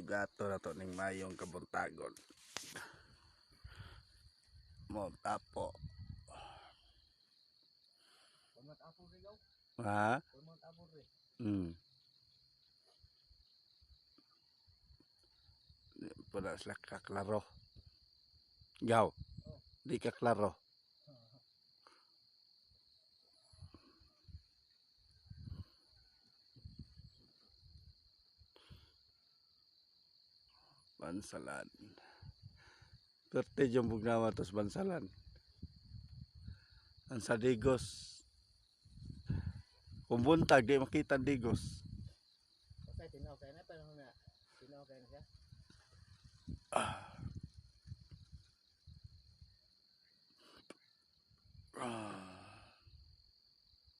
gato na to ning mayong kabuntagon. Mo tapo. Ha? Pula sila kaklaro. Gaw. Di kaklaro. Bansalan. Perte yung bugnawa tos bansalan. Ang sa digos. Kung buntag, di makita digos. Okay, tinaw kayo na. Paano na? Tinaw kayo na siya? Ah.